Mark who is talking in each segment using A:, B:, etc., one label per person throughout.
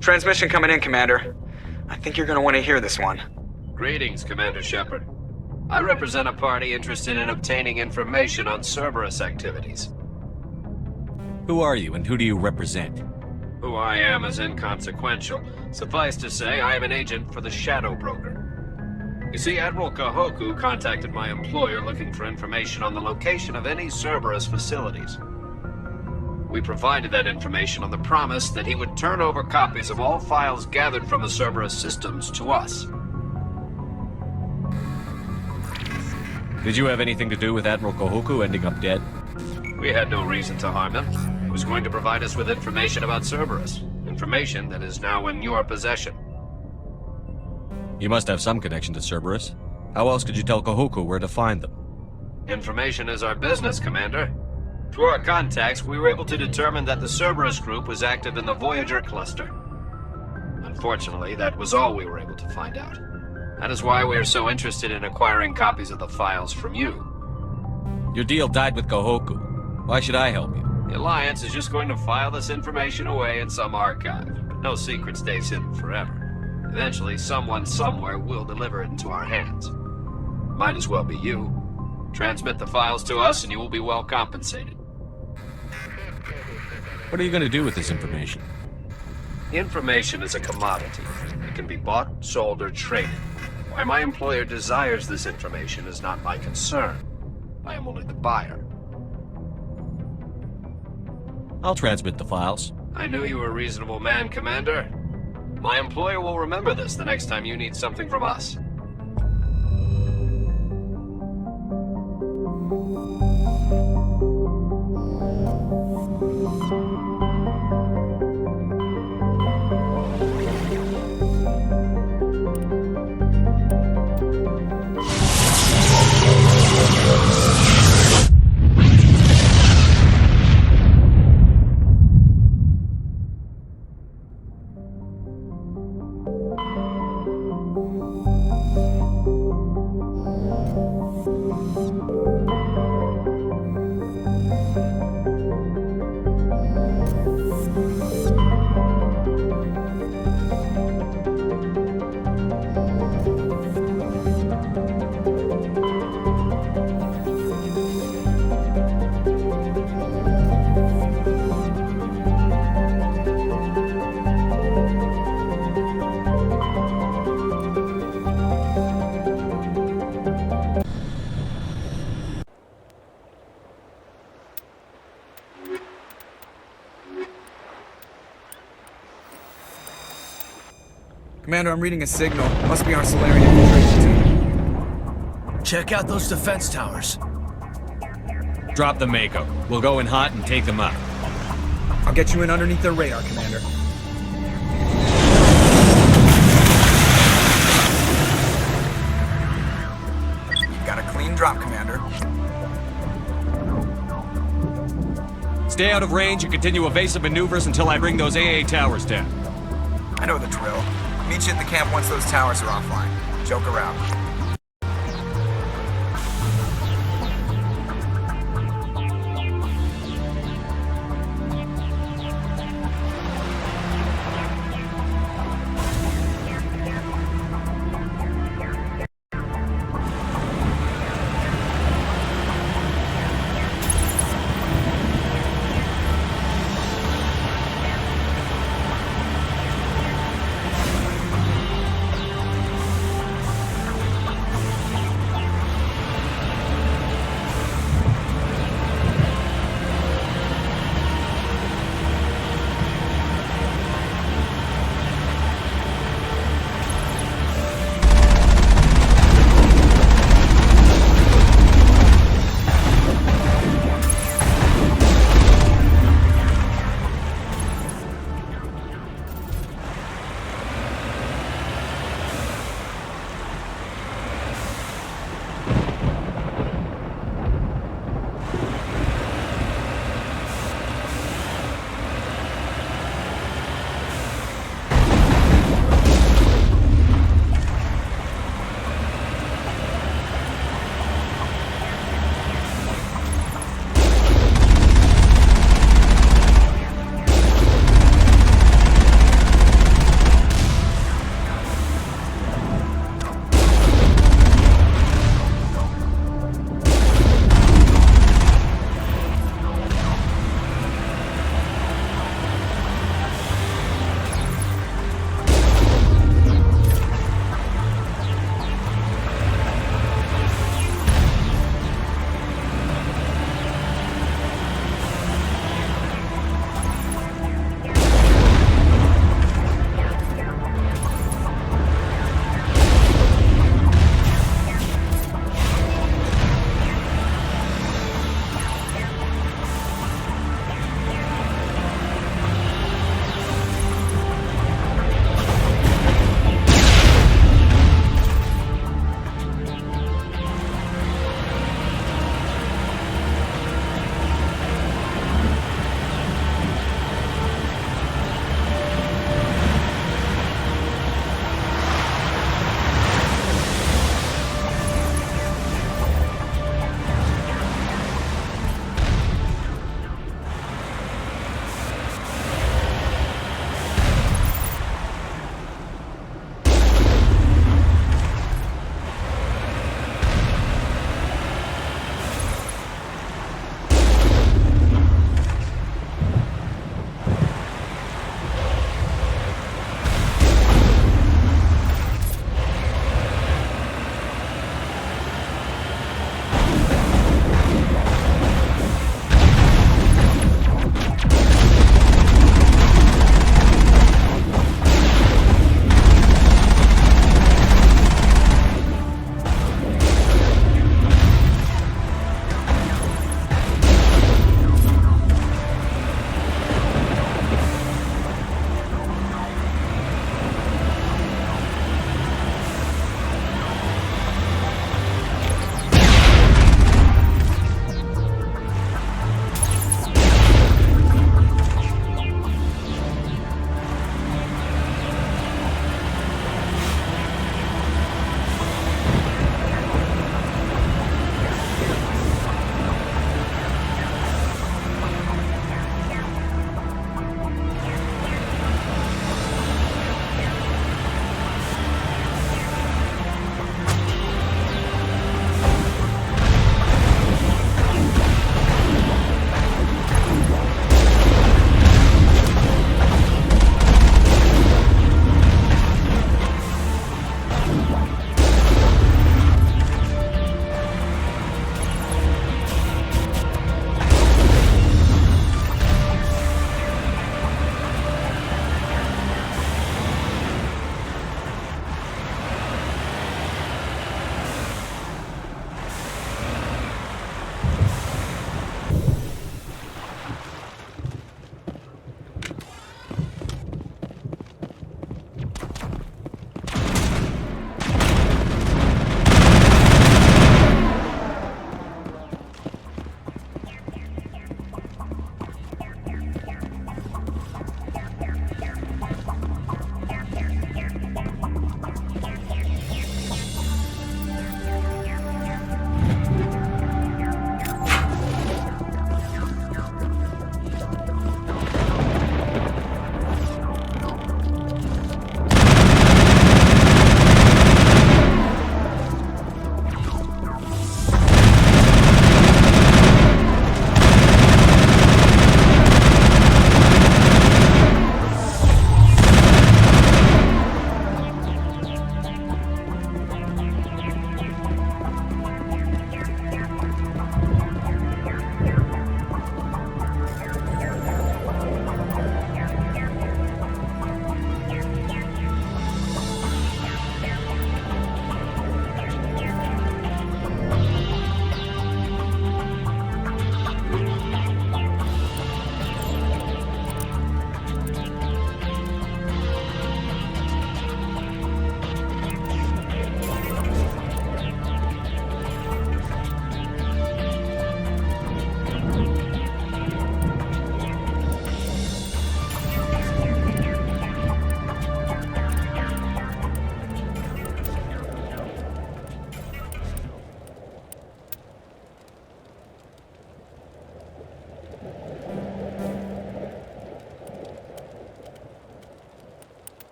A: Transmission coming in, Commander. I think you're gonna want to hear this one.
B: Greetings, Commander Shepard. I represent a party interested in obtaining information on Cerberus activities.
C: Who are you, and who do you represent?
B: Who I am is inconsequential. Suffice to say, I am an agent for the Shadow Broker. You see, Admiral Kahoku contacted my employer looking for information on the location of any Cerberus facilities. We provided that information on the promise that he would turn over copies of all files gathered from the Cerberus systems to us.
C: Did you have anything to do with Admiral Kahoku ending up dead?
B: We had no reason to harm him. He was going to provide us with information about Cerberus. Information that is now in your possession.
C: You must have some connection to Cerberus. How else could you tell Kahoku where to find them?
B: Information is our business, Commander. Through our contacts, we were able to determine that the Cerberus group was active in the Voyager cluster. Unfortunately, that was all we were able to find out. That is why we are so interested in acquiring copies of the files from you.
C: Your deal died with Kahoku. Why should I help you?
B: The Alliance is just going to file this information away in some archive. No secret stays hidden forever. Eventually, someone somewhere will deliver it into our hands. Might as well be you. Transmit the files to us and you will be well compensated.
C: What are you going to do with this information?
B: Information is a commodity. It can be bought, sold, or traded. Why my employer desires this information is not my concern. I am only the buyer.
C: I'll transmit the files.
B: I knew you were a reasonable man, Commander. My employer will remember this the next time you need something from us.
A: Commander, I'm reading a signal. Must be our Solarian infiltration team.
D: Check out those defense towers.
C: Drop the Mako. We'll go in hot and take them out.
A: I'll get you in underneath their radar, Commander. Got a clean drop, Commander.
C: Stay out of range and continue evasive maneuvers until I bring those AA towers down.
A: I know the drill. Meet you at the camp once those towers are offline. Joke around.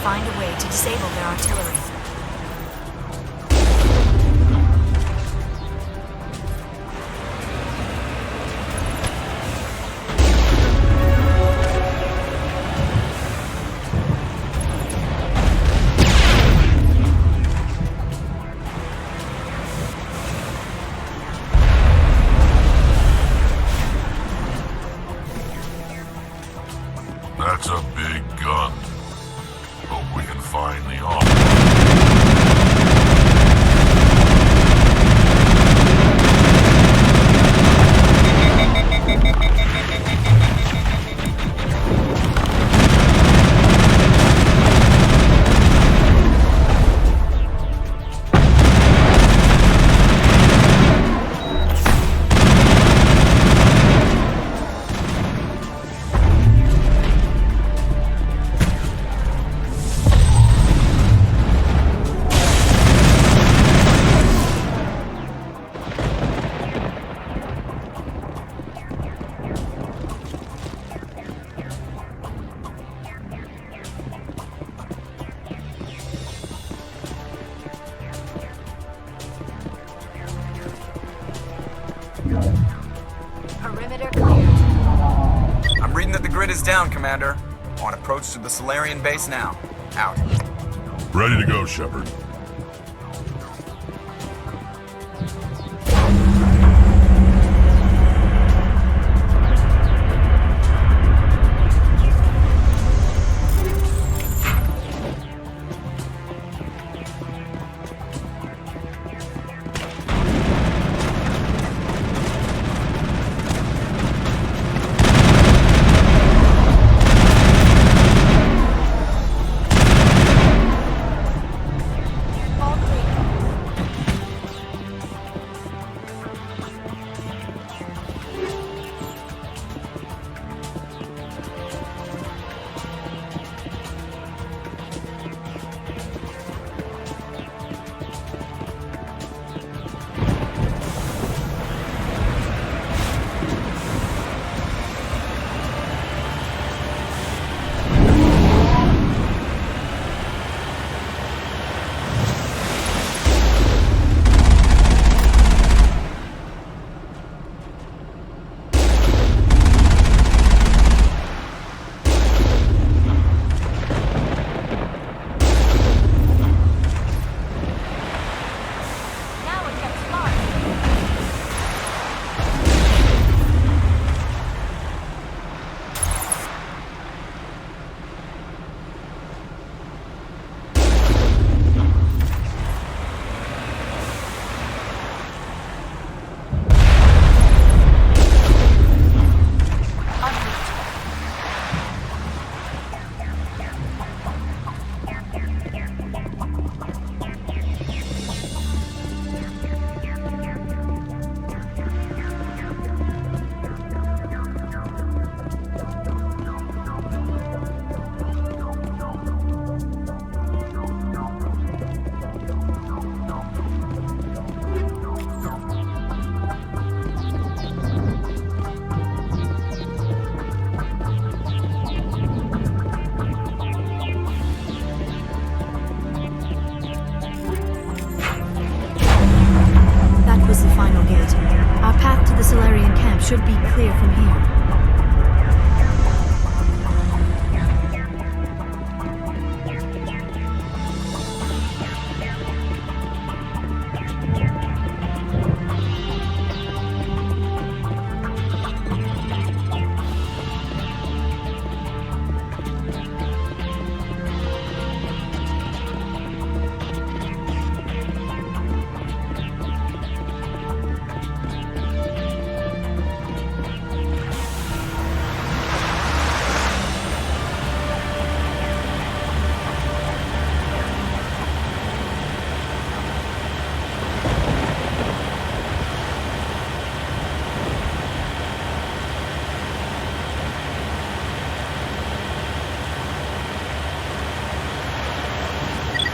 E: find a way to disable their artillery.
F: That's a big gun. Hope we can find the officer.
E: Perimeter clear.
A: I'm reading that the grid is down, Commander. On approach to the Solarian base now. Out.
F: Ready to go, Shepard.
E: Should be clear from here.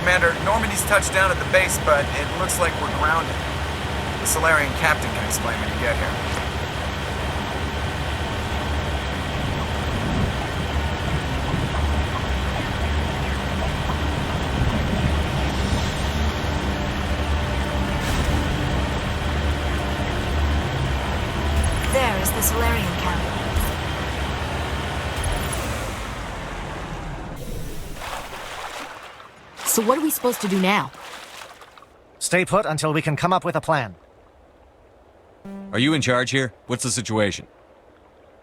A: Commander, Normandy's touched down at the base, but it looks like we're grounded. The Solarian captain can explain when you get here.
E: is the Solarian camp.
G: So what are we supposed to do now?
H: Stay put until we can come up with a plan.
C: Are you in charge here? What's the situation?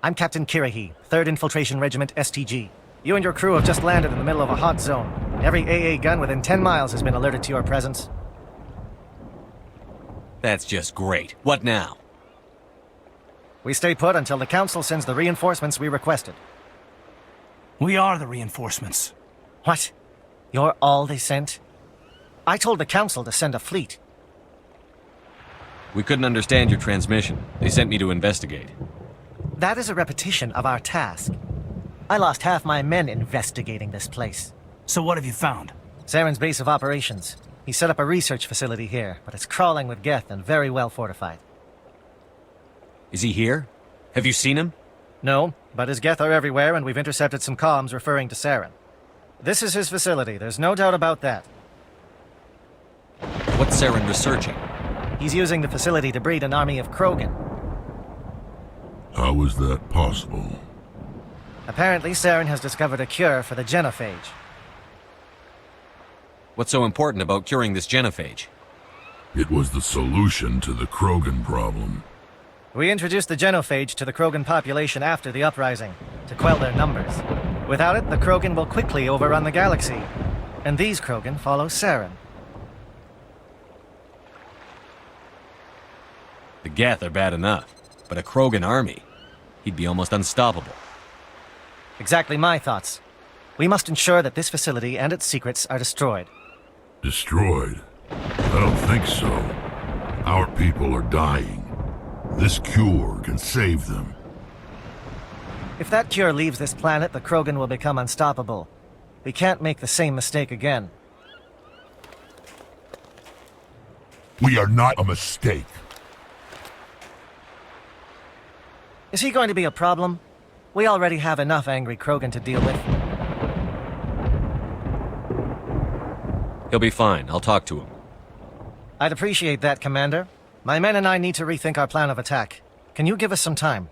H: I'm Captain Kirahi, 3rd Infiltration Regiment STG. You and your crew have just landed in the middle of a hot zone. Every AA gun within 10 miles has been alerted to your presence.
C: That's just great. What now?
H: We stay put until the Council sends the reinforcements we requested.
D: We are the reinforcements.
H: What? You're all they sent? I told the Council to send a fleet.
C: We couldn't understand your transmission. They sent me to investigate.
H: That is a repetition of our task. I lost half my men investigating this place.
D: So what have you found?
H: Saren's base of operations. He set up a research facility here, but it's crawling with Geth and very well fortified.
C: Is he here? Have you seen him?
H: No, but his Geth are everywhere, and we've intercepted some comms referring to Saren. This is his facility, there's no doubt about that.
C: What's Saren researching?
H: He's using the facility to breed an army of Krogan.
F: How is that possible?
H: Apparently, Saren has discovered a cure for the genophage.
C: What's so important about curing this genophage?
F: It was the solution to the Krogan problem.
H: We introduced the genophage to the Krogan population after the uprising, to quell their numbers. Without it, the Krogan will quickly overrun the galaxy. And these Krogan follow Saren.
C: The Geth are bad enough, but a Krogan army? He'd be almost unstoppable.
H: Exactly my thoughts. We must ensure that this facility and its secrets are destroyed.
F: Destroyed? I don't think so. Our people are dying. This cure can save them.
H: If that cure leaves this planet, the Krogan will become unstoppable. We can't make the same mistake again.
F: We are not a mistake.
H: Is he going to be a problem? We already have enough angry Krogan to deal with.
C: He'll be fine. I'll talk to him.
H: I'd appreciate that, Commander. My men and I need to rethink our plan of attack. Can you give us some time?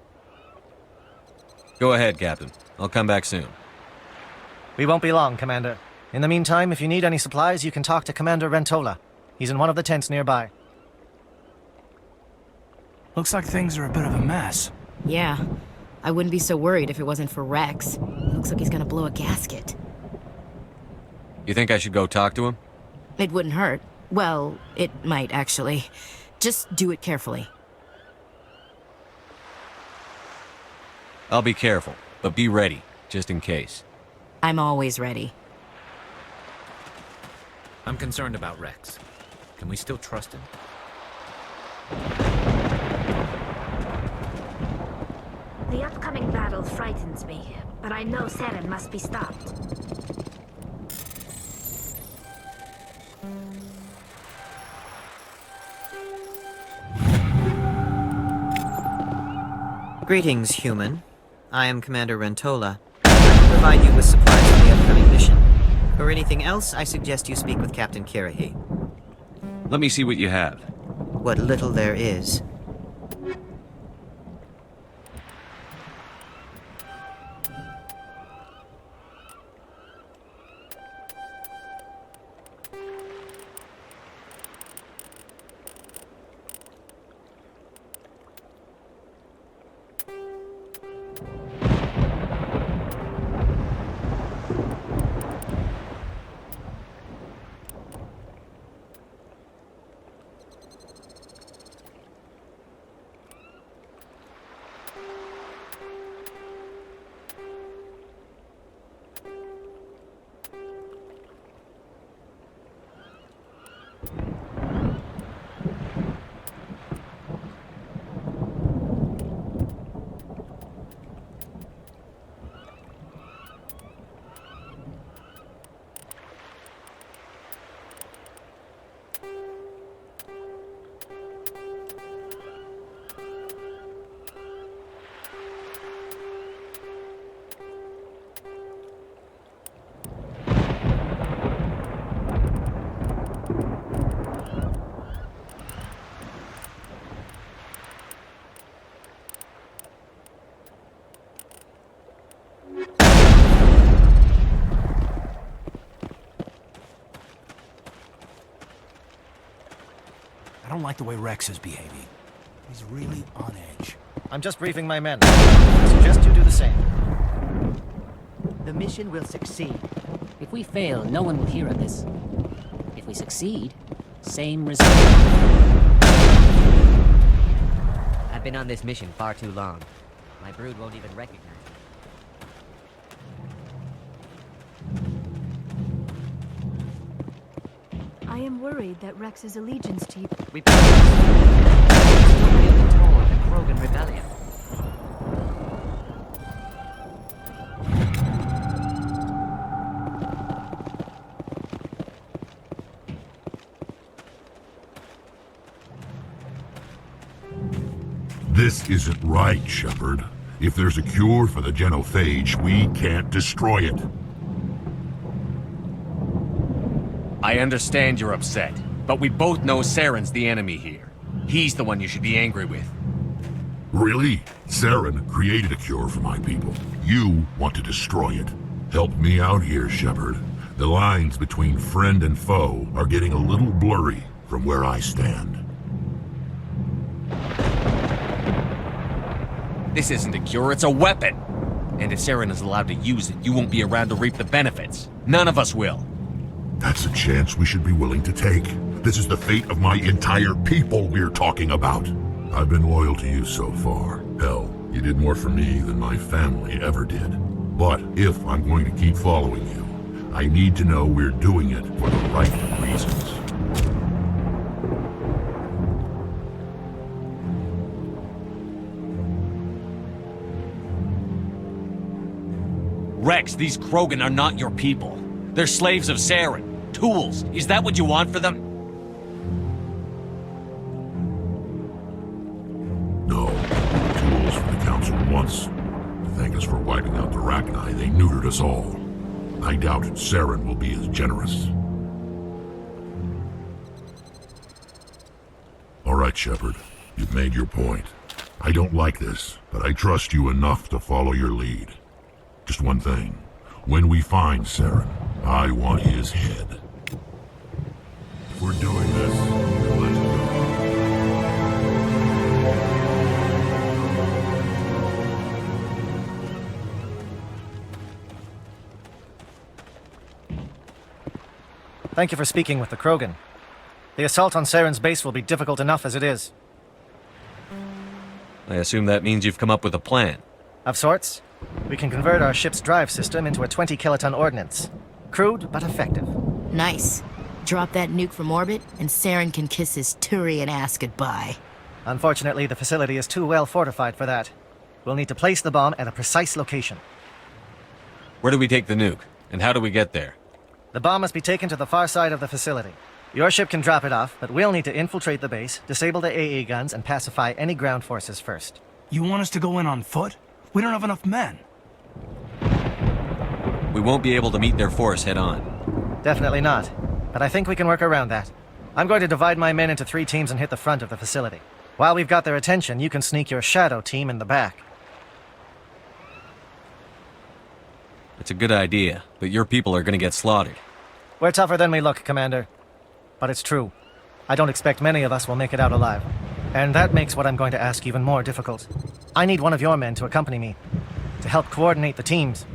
C: Go ahead, Captain. I'll come back soon.
H: We won't be long, Commander. In the meantime, if you need any supplies, you can talk to Commander Rentola. He's in one of the tents nearby.
D: Looks like things are a bit of a mess.
G: Yeah. I wouldn't be so worried if it wasn't for Rex. Looks like he's gonna blow a gasket.
C: You think I should go talk to him?
G: It wouldn't hurt. Well, it might, actually. Just do it carefully.
C: I'll be careful, but be ready, just in case.
G: I'm always ready.
I: I'm concerned about Rex. Can we still trust him?
J: The upcoming battle frightens me, but I know Saren must be stopped.
K: Greetings, human. I am Commander Rentola. I can provide you with supplies for the upcoming mission. For anything else, I suggest you speak with Captain Kirahi.
C: Let me see what you have.
K: What little there is.
D: don't like the way Rex is behaving. He's really on edge.
H: I'm just briefing my men. I suggest you do the same.
L: The mission will succeed. If we fail, no one will hear of this. If we succeed, same result.
M: I've been on this mission far too long. My brood won't even recognize me.
E: I am worried that Rex's allegiance to you...
M: We still feel the toll of the Krogan rebellion.
F: This isn't right, Shepard. If there's a cure for the genophage, we can't destroy it.
C: I understand you're upset, but we both know Saren's the enemy here. He's the one you should be angry with.
F: Really? Saren created a cure for my people. You want to destroy it. Help me out here, Shepard. The lines between friend and foe are getting a little blurry from where I stand.
C: This isn't a cure, it's a weapon! And if Saren is allowed to use it, you won't be around to reap the benefits. None of us will.
F: That's a chance we should be willing to take. This is the fate of my entire people we're talking about. I've been loyal to you so far. Hell, you did more for me than my family ever did. But if I'm going to keep following you, I need to know we're doing it for the right reasons.
C: Rex, these Krogan are not your people. They're slaves of Saren. Tools. Is that what you want for them?
F: No. Tools for the Council once. To thank us for wiping out the Rachni, they neutered us all. I doubt Saren will be as generous. All right, Shepard. You've made your point. I don't like this, but I trust you enough to follow your lead. Just one thing. When we find Saren, I want his head. If we're doing this, let's go.
H: Thank you for speaking with the Krogan. The assault on Saren's base will be difficult enough as it is.
C: I assume that means you've come up with a plan.
H: Of sorts. We can convert our ship's drive system into a 20-kiloton ordnance. Crude, but effective.
G: Nice. Drop that nuke from orbit, and Saren can kiss his Turian ass goodbye.
H: Unfortunately, the facility is too well fortified for that. We'll need to place the bomb at a precise location.
C: Where do we take the nuke? And how do we get there?
H: The bomb must be taken to the far side of the facility. Your ship can drop it off, but we'll need to infiltrate the base, disable the AA guns, and pacify any ground forces first.
D: You want us to go in on foot? We don't have enough men.
C: We won't be able to meet their force head-on.
H: Definitely not. But I think we can work around that. I'm going to divide my men into 3 teams and hit the front of the facility. While we've got their attention, you can sneak your shadow team in the back.
C: It's a good idea, but your people are gonna get slaughtered.
H: We're tougher than we look, Commander. But it's true. I don't expect many of us will make it out alive. And that makes what I'm going to ask even more difficult. I need one of your men to accompany me, to help coordinate the teams.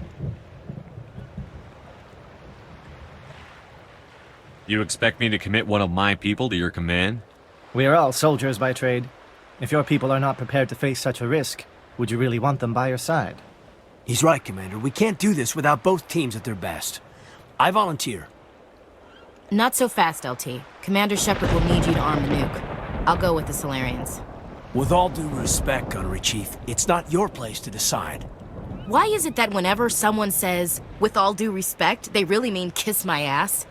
C: You expect me to commit one of my people to your command?
H: We are all soldiers by trade. If your people are not prepared to face such a risk, would you really want them by your side?
D: He's right, Commander. We can't do this without both teams at their best. I volunteer.
G: Not so fast, LT. Commander Shepard will need you to arm the nuke. I'll go with the Solarians.
D: With all due respect, Gunnery Chief, it's not your place to decide.
G: Why is it that whenever someone says, with all due respect, they really mean kiss my ass?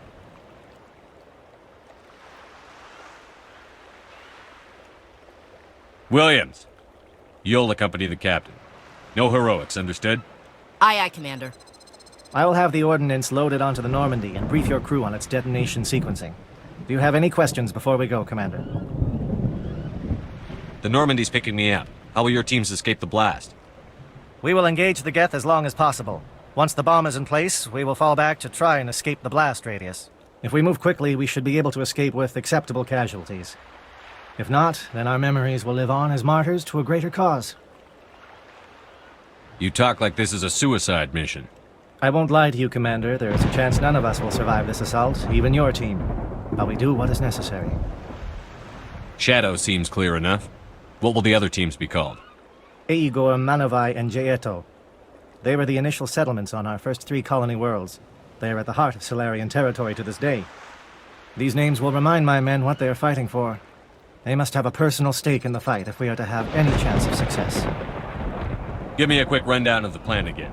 C: Williams, you'll accompany the captain. No heroics, understood?
G: Aye, aye, Commander.
H: I will have the ordnance loaded onto the Normandy and brief your crew on its detonation sequencing. Do you have any questions before we go, Commander?
C: The Normandy's picking me up. How will your teams escape the blast?
H: We will engage the Geth as long as possible. Once the bomb is in place, we will fall back to try and escape the blast radius. If we move quickly, we should be able to escape with acceptable casualties. If not, then our memories will live on as martyrs to a greater cause.
C: You talk like this is a suicide mission.
H: I won't lie to you, Commander. There is a chance none of us will survive this assault, even your team. But we do what is necessary.
C: Shadow seems clear enough. What will the other teams be called?
H: Eigor, Manavai, and Jaeto. They were the initial settlements on our first 3 colony worlds. They are at the heart of Solarian territory to this day. These names will remind my men what they are fighting for. They must have a personal stake in the fight if we are to have any chance of success.
C: Give me a quick rundown of the plan again.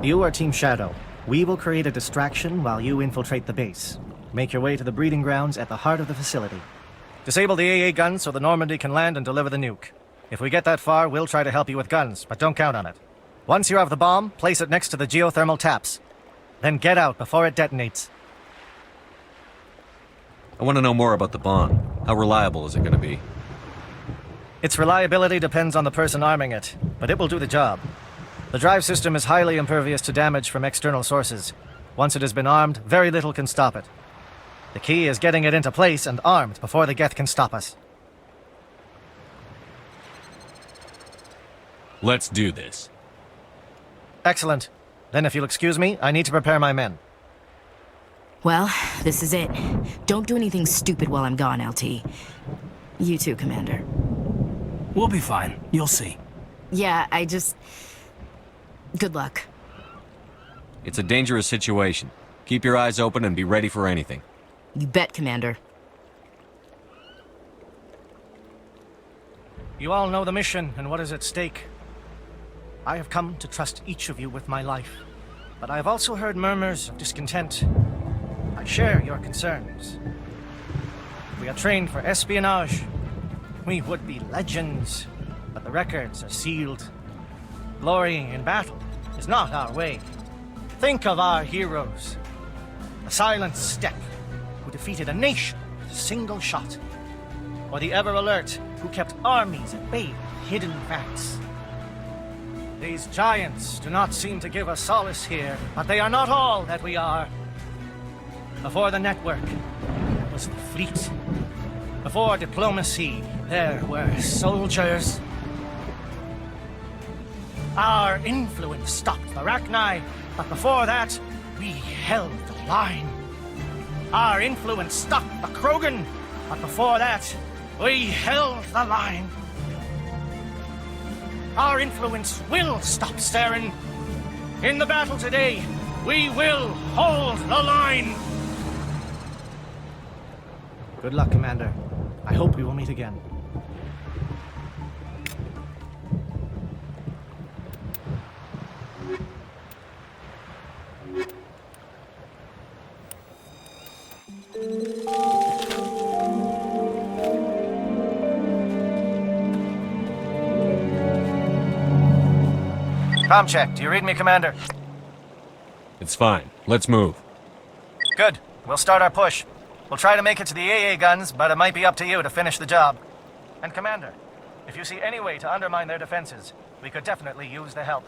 H: You are Team Shadow. We will create a distraction while you infiltrate the base. Make your way to the breeding grounds at the heart of the facility. Disable the AA guns so the Normandy can land and deliver the nuke. If we get that far, we'll try to help you with guns, but don't count on it. Once you have the bomb, place it next to the geothermal taps. Then get out before it detonates.
C: I want to know more about the bomb. How reliable is it going to be?
H: Its reliability depends on the person arming it, but it will do the job. The drive system is highly impervious to damage from external sources. Once it has been armed, very little can stop it. The key is getting it into place and armed before the Geth can stop us.
C: Let's do this.
H: Excellent. Then if you'll excuse me, I need to prepare my men.
G: Well, this is it. Don't do anything stupid while I'm gone, LT. You too, Commander.
D: We'll be fine. You'll see.
G: Yeah, Good luck.
C: It's a dangerous situation. Keep your eyes open and be ready for anything.
G: You bet, Commander.
H: You all know the mission and what is at stake. I have come to trust each of you with my life, but I have also heard murmurs of discontent. I share your concerns. We are trained for espionage. We would be legends, but the records are sealed. Glory in battle is not our way. Think of our heroes. The silent steppe who defeated a nation with a single shot. Or the ever-alert who kept armies at bay with hidden facts. These giants do not seem to give us solace here, but they are not all that we are. Before the network, there was the fleet. Before diplomacy, there were soldiers. Our influence stopped the Rachni, but before that, we held the line. Our influence stopped the Krogan, but before that, we held the line. Our influence will stop Saren. In the battle today, we will hold the line. Good luck, Commander. I hope we will meet again. Comm check. Do you read me, Commander?
C: It's fine. Let's move.
H: Good. We'll start our push. We'll try to make it to the AA guns, but it might be up to you to finish the job. And Commander, if you see any way to undermine their defenses, we could definitely use the help.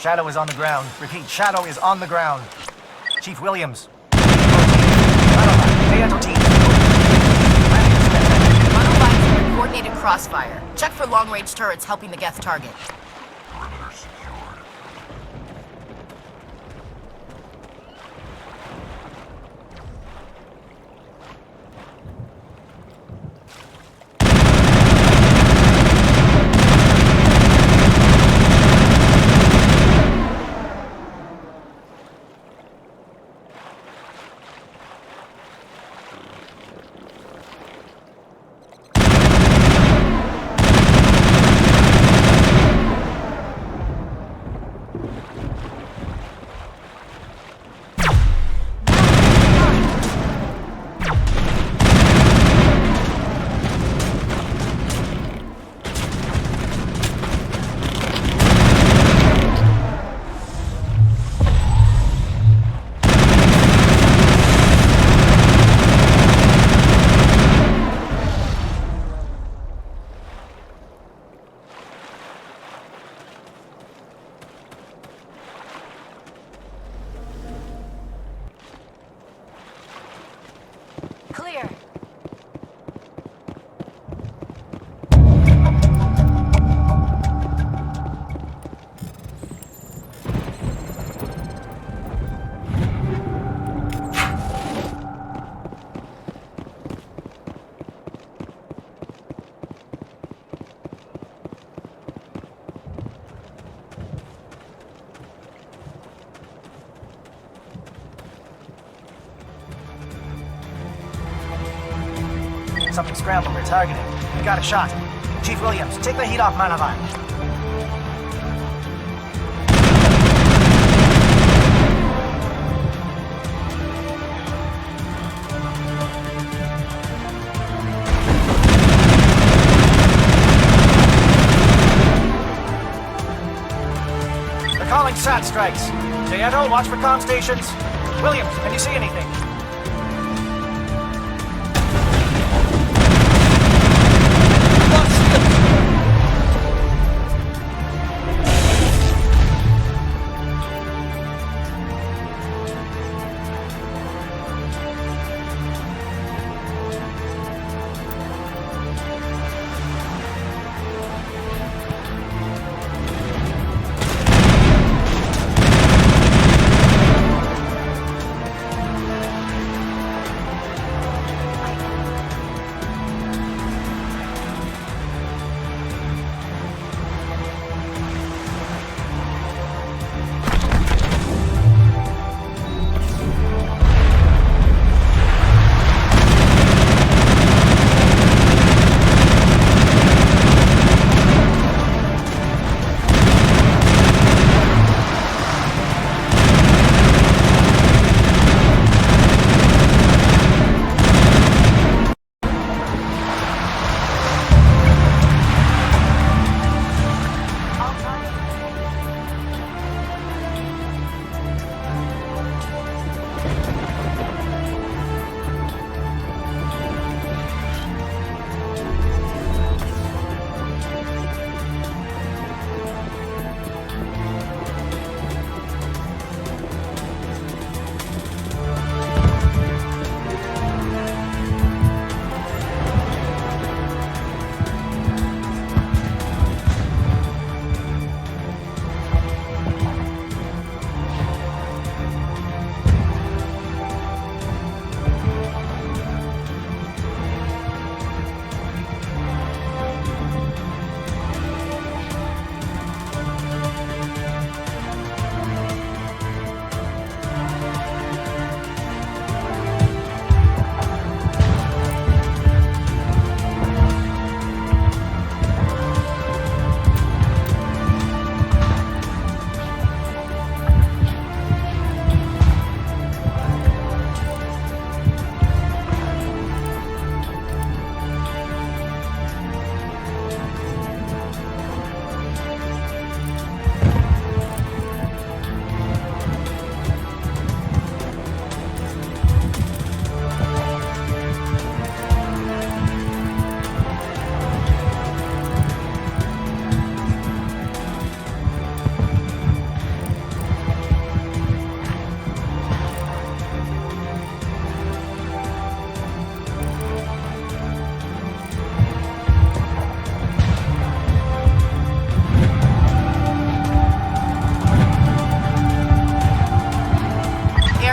H: Shadow is on the ground. Repeat, Shadow is on the ground. Chief Williams.
G: Coordinated crossfire. Check for long-range turrets helping the Geth target.
F: Perimeter secured.
H: something scrambled we're targeting. We got a shot. Chief Williams, take the heat off Manavan. They're calling SAT strikes. Seattle, watch for comm stations. Williams, can you see anything?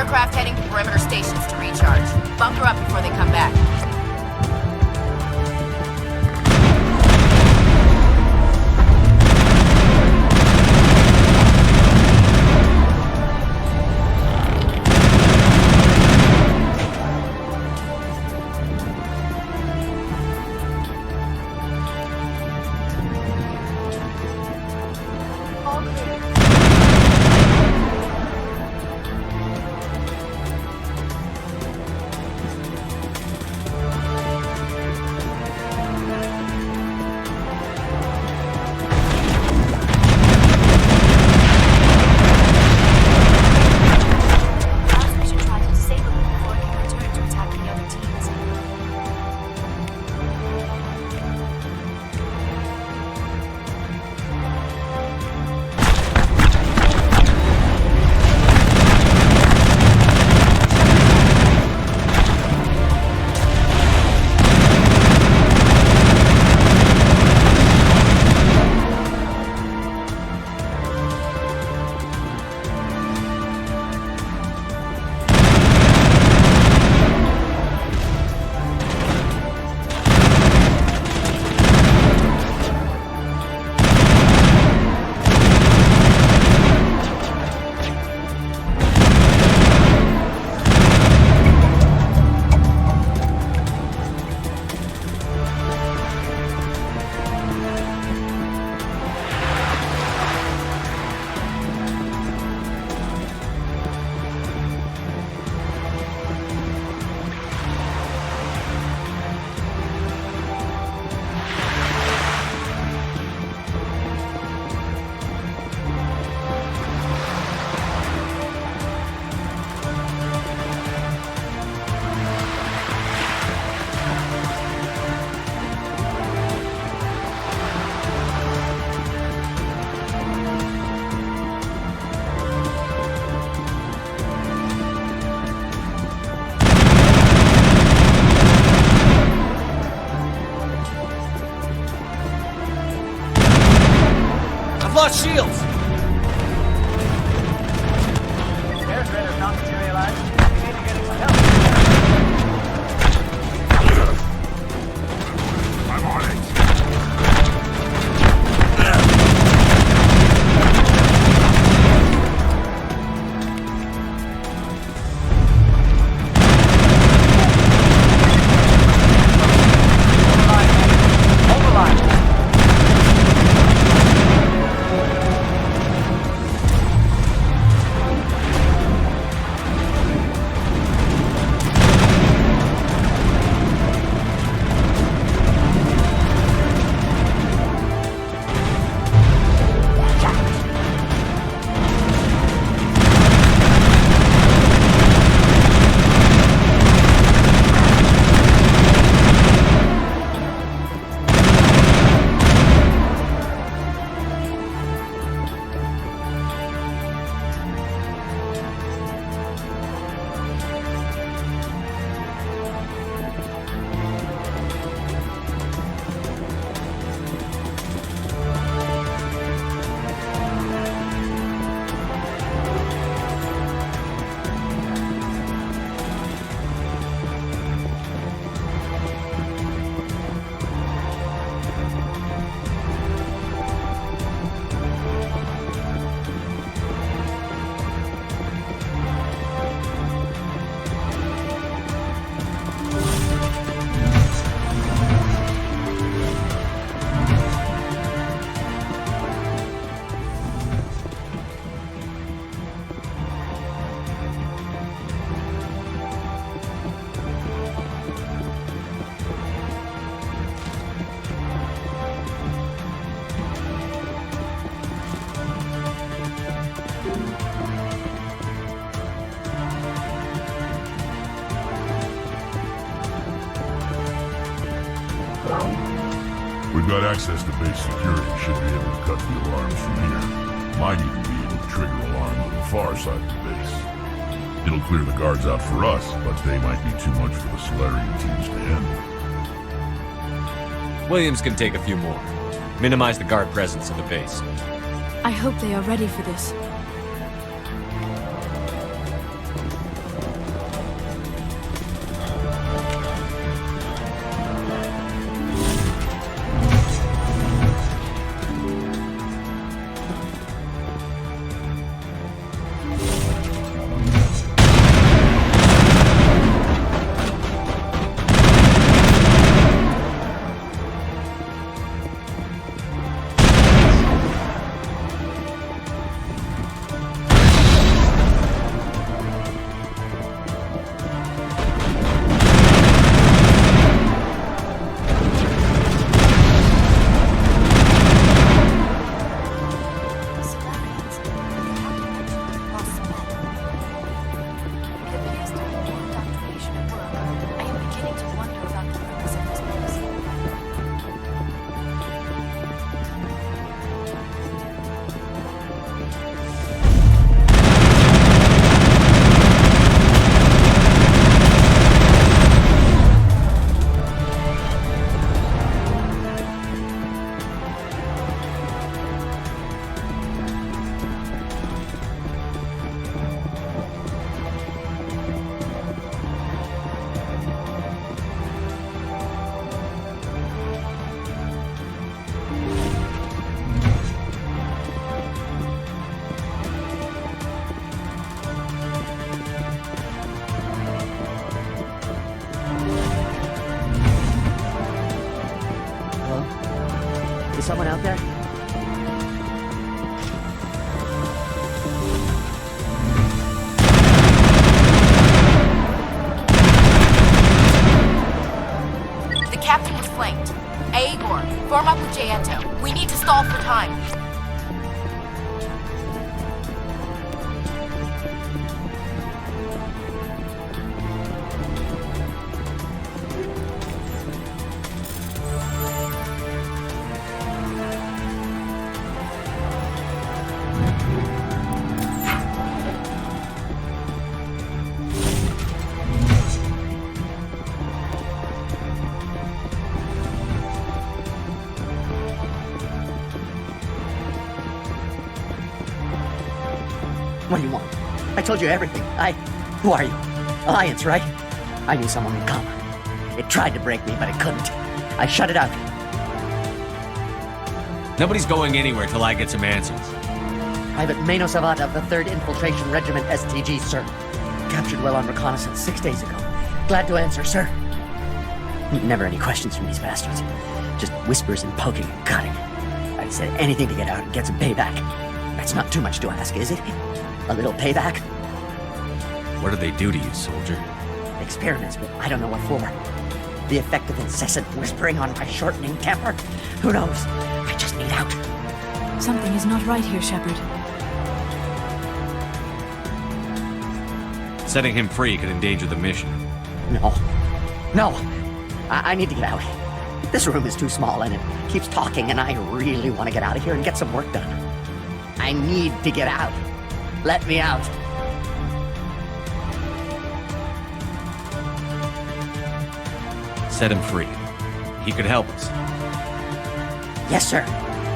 G: Aircraft heading to perimeter stations to recharge. Bunker up before they come back.
N: lost shields!
O: Air threat has not materialized. We need to get some help.
F: I'm on it. We've got access to base security. Should be able to cut the alarms from here. Might even be able to trigger alarm on the far side of the base. It'll clear the guards out for us, but they might be too much for the Solarian teams to handle.
C: Williams can take a few more. Minimize the guard presence of the base.
E: I hope they are ready for this.
L: Is someone out there?
G: The captain was flanked. Aegor, form up with Jaeto. We need to stall for time.
N: What do you want? I told you everything. Who are you? Alliance, right? I knew someone would come. It tried to break me, but it couldn't. I shut it out.
C: Nobody's going anywhere till I get some answers.
N: Private Mano Savata of the 3rd Infiltration Regiment STG, sir. Captured well on reconnaissance 6 days ago. Glad to answer, sir. Never any questions from these bastards. Just whispers and poking and cutting. I said anything to get out and get some payback. That's not too much to ask, is it? A little payback?
C: What did they do to you, soldier?
N: Experiments, but I don't know what for. The effect of incessant whispering on my shortening temper? Who knows? I just need out.
E: Something is not right here, Shepard.
C: Setting him free could endanger the mission.
N: No. No. I need to get out. This room is too small and it keeps talking and I really want to get out of here and get some work done. I need to get out. Let me out.
C: Set him free. He could help us.
N: Yes, sir.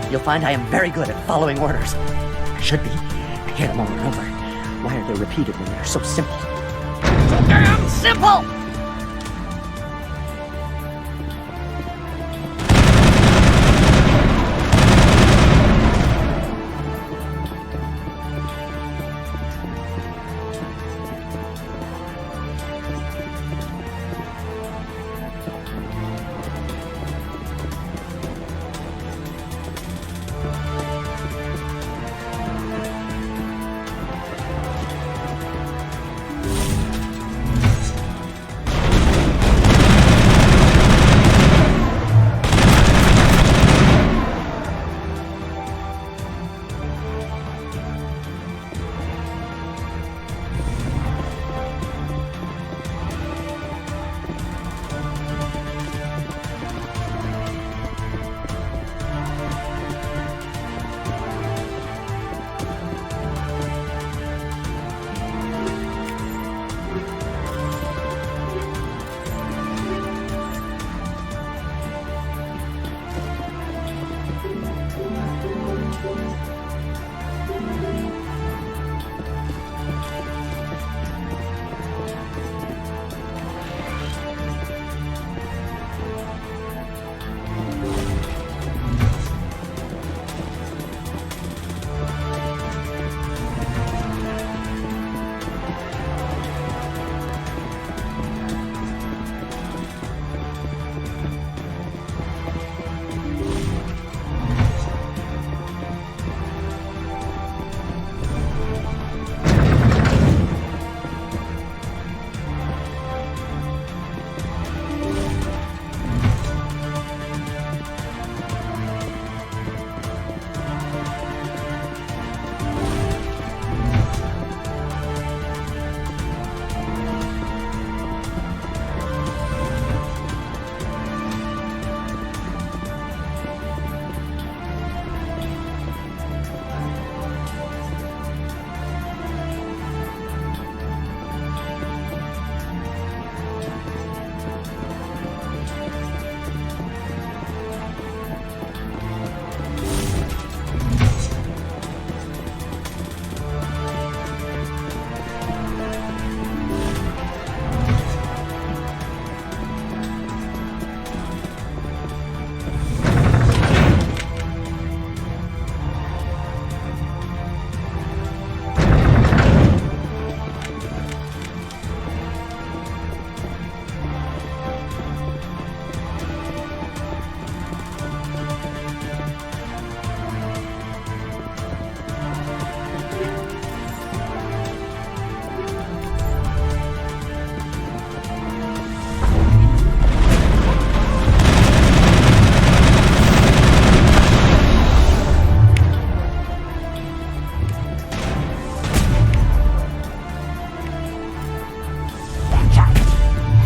N: You'll find I am very good at following orders. I should be. I hear them over and over. Why are they repeated when they're so simple? So damn simple!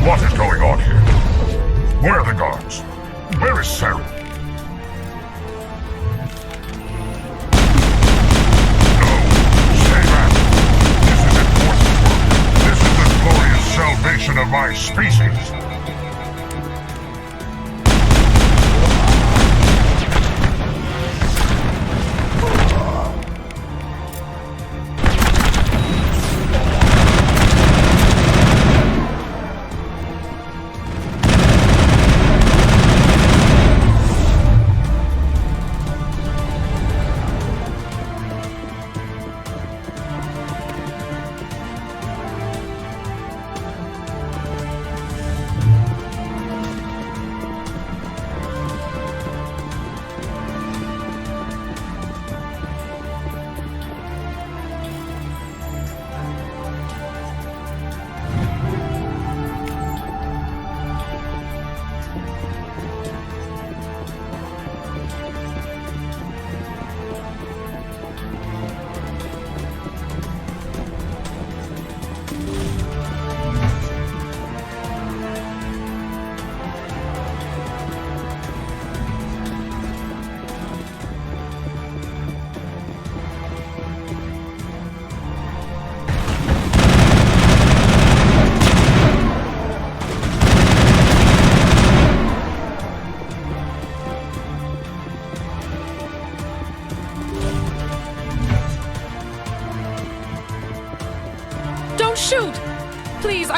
F: What is going on here? Where are the guards? Where is Sarah? Salvation of my species.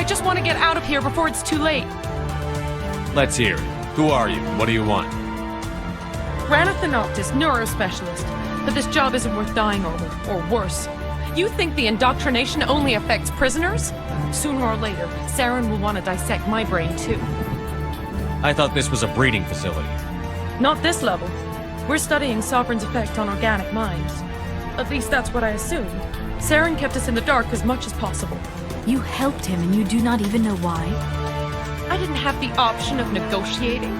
P: I just want to get out of here before it's too late.
C: Let's hear it. Who are you? What do you want?
P: Ranathanoptis, neurospecialist. But this job isn't worth dying over, or worse. You think the indoctrination only affects prisoners? Sooner or later, Saren will want to dissect my brain too.
C: I thought this was a breeding facility.
P: Not this level. We're studying Sovereign's effect on organic minds. At least that's what I assumed. Saren kept us in the dark as much as possible.
E: You helped him and you do not even know why?
P: I didn't have the option of negotiating.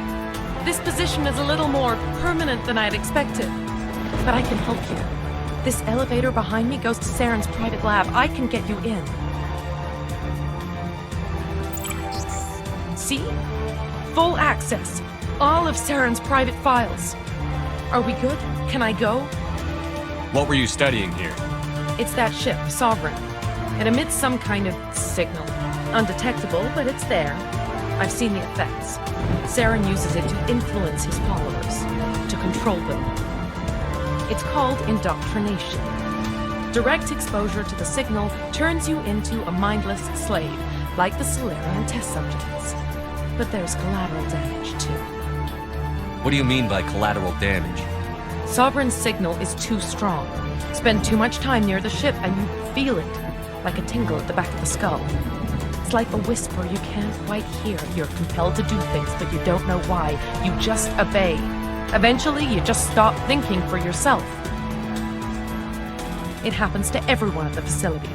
P: This position is a little more permanent than I'd expected. But I can help you. This elevator behind me goes to Saren's private lab. I can get you in. See? Full access. All of Saren's private files. Are we good? Can I go?
C: What were you studying here?
P: It's that ship, Sovereign. It emits some kind of signal. Undetectable, but it's there. I've seen the effects. Saren uses it to influence his followers, to control them. It's called indoctrination. Direct exposure to the signal turns you into a mindless slave, like the Solarian test subjects. But there's collateral damage, too.
C: What do you mean by collateral damage?
P: Sovereign's signal is too strong. Spend too much time near the ship and you feel it, like a tingle at the back of the skull. It's like a whisper you can't quite hear. You're compelled to do things, but you don't know why. You just obey. Eventually, you just stop thinking for yourself. It happens to everyone at the facility.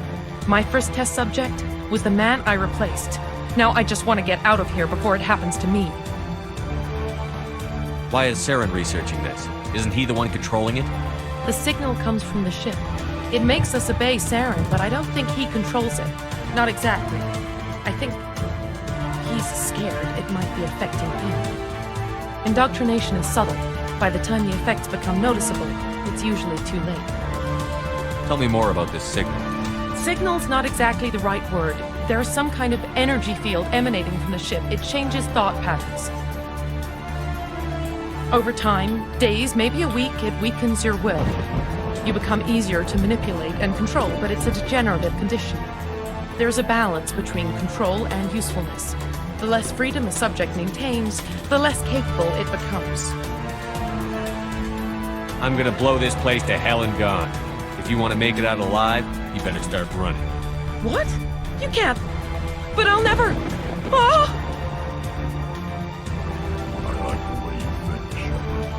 P: My first test subject was the man I replaced. Now I just want to get out of here before it happens to me.
C: Why is Saren researching this? Isn't he the one controlling it?
P: The signal comes from the ship. It makes us obey Saren, but I don't think he controls it. Not exactly. I think he's scared it might be affecting him. Indoctrination is subtle. By the time the effects become noticeable, it's usually too late.
C: Tell me more about this signal.
P: Signal's not exactly the right word. There's some kind of energy field emanating from the ship. It changes thought patterns. Over time, days, maybe a week, it weakens your will. You become easier to manipulate and control, but it's a degenerative condition. There's a balance between control and usefulness. The less freedom a subject maintains, the less capable it becomes.
C: I'm gonna blow this place to hell and gone. If you want to make it out alive, you better start running.
P: What? You can't. But I'll never. Oh!
F: I like the way you think, Shepard.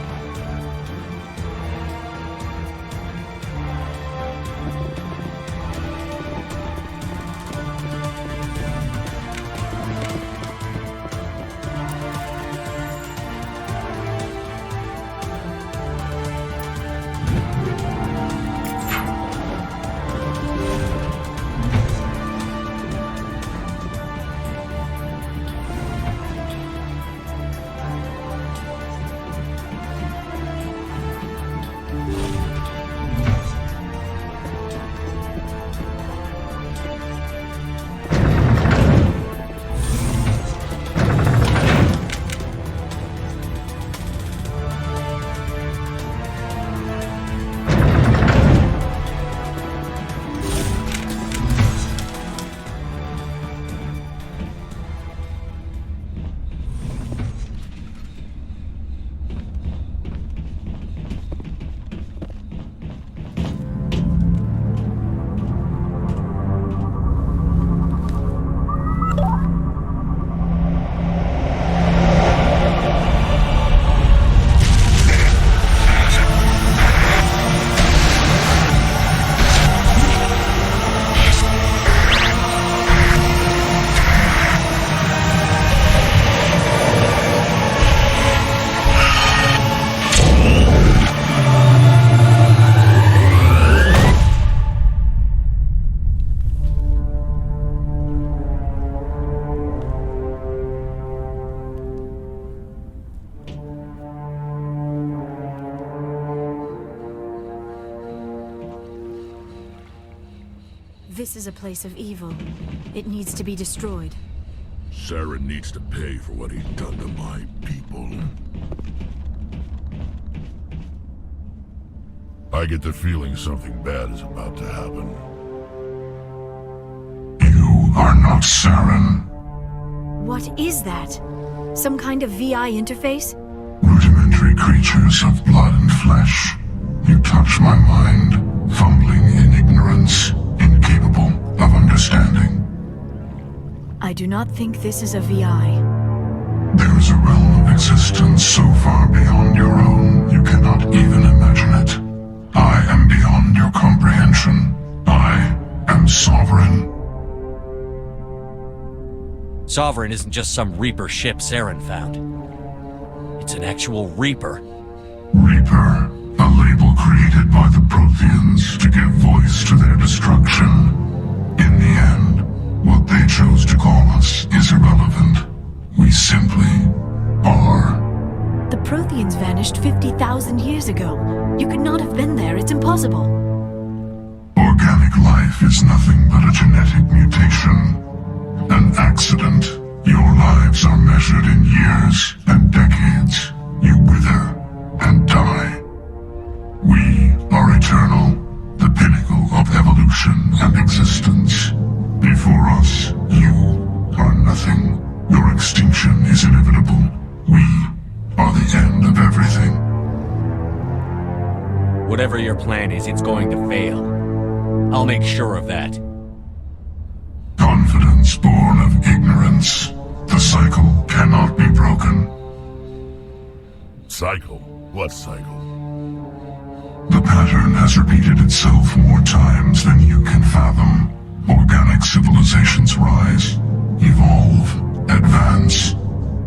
E: This is a place of evil. It needs to be destroyed.
F: Saren needs to pay for what he's done to my people. I get the feeling something bad is about to happen. You are not not Saren.
E: What is that? Some kind of VI interface?
F: Rudimentary creatures of blood and flesh. You touch my mind, fumbling in ignorance, incapable of understanding.
E: I do not think this is a VI.
F: There is a realm of existence so far beyond your own, you cannot even imagine it. I am beyond your comprehension. I am sovereign.
C: Sovereign isn't just some Reaper ship Saren found. It's an actual Reaper.
F: Reaper, a label created by the Proteans to give voice to their destruction. In the end, what they chose to call us is irrelevant. We simply are.
E: The Proteans vanished 50,000 years ago. You could not have been there. It's impossible.
F: Organic life is nothing but a genetic mutation. An accident. Your lives are measured in years and decades. You wither and die. We are eternal, the pinnacle of evolution and existence. Before us, you are nothing. Your extinction is inevitable. We are the end of everything.
C: Whatever your plan is, it's going to fail. I'll make sure of that.
F: Confidence born of ignorance. The cycle cannot be broken.
Q: Cycle? What cycle?
F: The pattern has repeated itself more times than you can fathom. Organic civilizations rise, evolve, advance,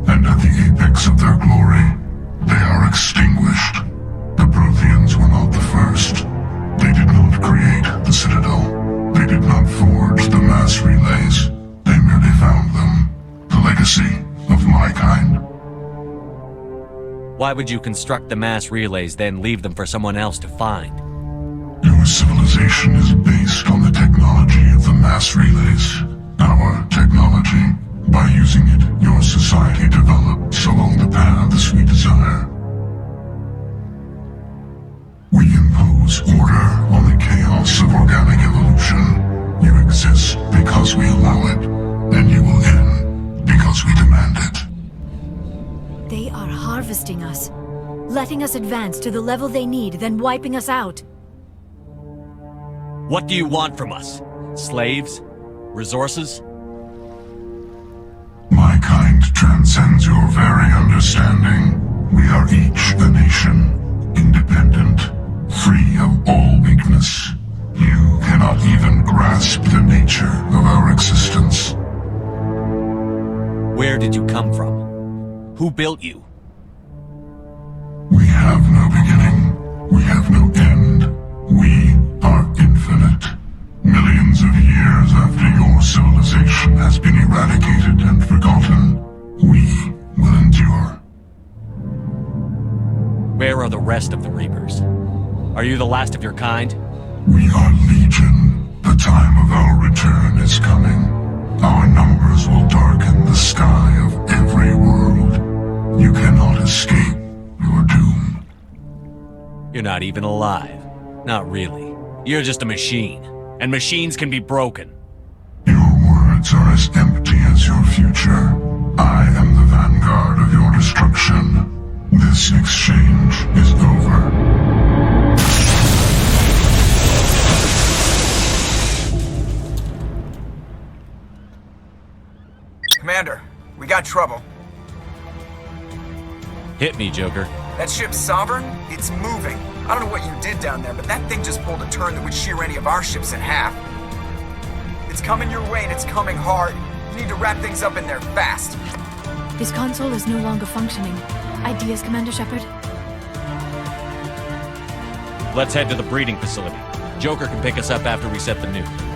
F: and at the apex of their glory, they are extinguished. The Proteans were not the first. They did not create the Citadel. They did not forge the mass relays. They merely found them. The legacy of my kind.
C: Why would you construct the mass relays, then leave them for someone else to find?
F: Your civilization is based on the technology of the mass relays. Our technology. By using it, your society develops along the paths we desire. We impose order on the chaos of organic evolution. You exist because we allow it, and you will end because we demand it.
E: They are harvesting us, letting us advance to the level they need, then wiping us out.
C: What do you want from us? Slaves? Resources?
F: My kind transcends your very understanding. We are each a nation, independent, free of all weakness. You cannot even grasp the nature of our existence.
C: Where did you come from? Who built you?
F: We have no beginning. We have no end. We are infinite. Millions of years after your civilization has been eradicated and forgotten, we will endure.
C: Where are the rest of the Reapers? Are you the last of your kind?
F: We are legion. The time of our return is coming. Our numbers will darken the sky of every world. You cannot escape your doom.
C: You're not even alive. Not really. You're just a machine. And machines can be broken.
F: Your words are as empty as your future. I am the vanguard of your destruction. This exchange is over.
A: Commander, we got trouble.
C: Hit me, Joker.
A: That ship's Sovereign? It's moving. I don't know what you did down there, but that thing just pulled a turn that would shear any of our ships in half. It's coming your way and it's coming hard. You need to wrap things up in there fast.
E: This console is no longer functioning. Ideas, Commander Shepard?
C: Let's head to the breeding facility. Joker can pick us up after we set the nuke.